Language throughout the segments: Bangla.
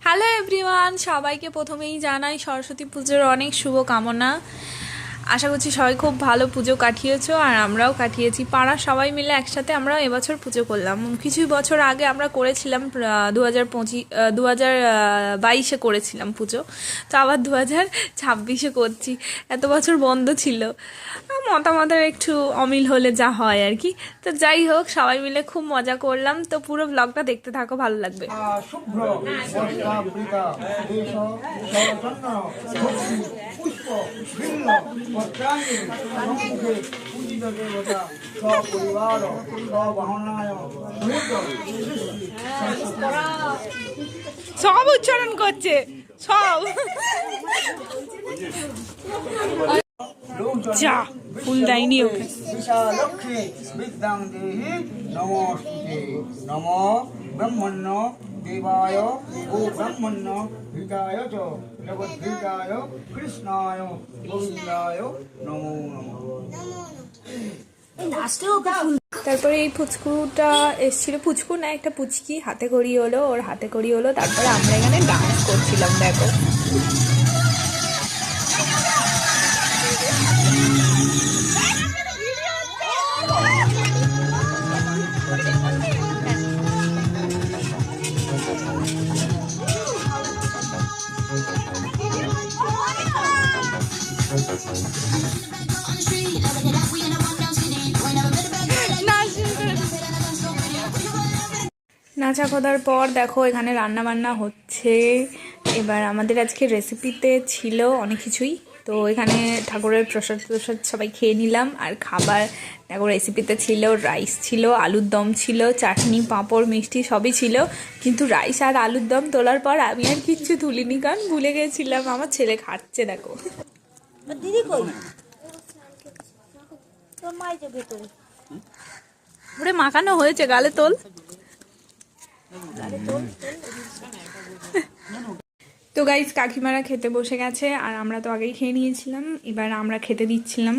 হ্যালো এভরিওয়ান, সবাইকে প্রথমেই জানাই সরস্বতী পুজোর অনেক শুভকামনা। আশা করছি সবাই খুব ভালো পুজো কাটিয়েছো, আর আমরাও কাটিয়েছি। পাড়ার সবাই মিলে একসাথে আমরা এবছর পুজো করলাম। কিছু বছর আগে আমরা করেছিলাম 2022-এ করেছিলাম পুজো, তো আবার 2026-এ করছি। এত বছর বন্ধ ছিল, মতামতের একটু অমিল হলে যা হয় আর কি। তো যাই হোক, সবাই মিলে খুব মজা করলাম। তো পুরো ব্লগটা দেখতে থাকো, ভালো লাগবে। শুভ্র বস্ত্রাবৃতা দেশ সচন্ন ভক্তি পুষ্প ভিন্ন বস্ত্রাঙ্গে সম্মুখে পূজিত দেবতা সপরিবার সবাহনায় সব উচ্চারণ করছে, সব যা ফুল দেয়নি ওকে। বিশালক্ষ্মী বিদ্যাং দেহি নমস্তুতে নম ব্রহ্মণ্য দেবায় ও ব্রহ্মণ্য হৃদায় চ জগদ্ভৃতায় কৃষ্ণায় গোবিন্দায় নমো নমঃ। তারপরে এই পুচকুটা এসেছিল, পুচকু না একটা পুচকি, হাতে করি হলো, ওর হাতে করি হলো। তারপরে আমরা এখানে ডান্স করছিলাম, দেখো। নাচা খোদার পর দেখো এখানে রান্না বান্না হচ্ছে। এবার আমাদের আজকে রেসিপিতে ছিল অনেক কিছুই, তো এখানে ঠাকুরের প্রসাদ সবাই খেয়ে নিলাম। আর খাবার দেখো, রেসিপিতে ছিল রাইস ছিল, আলুর দম ছিল, চাটনি, পাঁপড়, মিষ্টি সবই ছিল। কিন্তু রাইস আর আলুর দম তোলার পর আমি আর কিচ্ছু তুলিনি, কারণ ভুলে গেছিলাম। আমার ছেলে খাচ্ছে, দেখো। দিদি কই তোর মাই যে ভেতরে ওরে মাখানো হয়েছে, গালে তোল। তো গাইস, কাকিমারা খেতে বসে গেছে, আর আমরা তো আগেই খেয়ে নিয়েছিলাম। এবার আমরা খেতে দিচ্ছিলাম।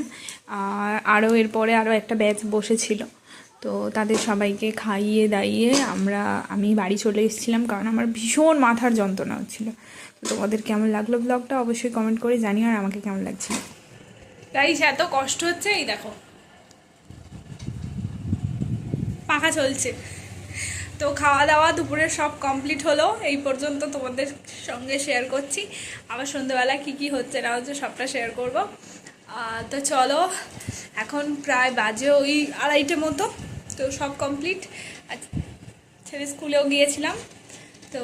আরও এরপরে আরও একটা ব্যাচ বসেছিল, তো তাদের সবাইকে খাইয়ে দাইয়ে আমি বাড়ি চলে এসেছিলাম, কারণ আমার ভীষণ মাথার যন্ত্রণা হচ্ছিলো। তো তোমাদের কেমন লাগলো ব্লগটা অবশ্যই কমেন্ট করে জানিও, আর আমাকে কেমন লাগছিল। গাইস, এত কষ্ট হচ্ছে, এই দেখো পাখা চলছে। তো খাওয়া দাওয়া দুপুরের সব কমপ্লিট হলো, এই পর্যন্ত তোমাদের সঙ্গে শেয়ার করছি। আবার সন্ধ্যেবেলা কি কি হচ্ছে না হচ্ছে সবটা শেয়ার করব। তো চলো, এখন প্রায় বাজে ওই 2:30 মতো। তো সব কমপ্লিট। ছেলে স্কুলেও গিয়েছিলাম, তো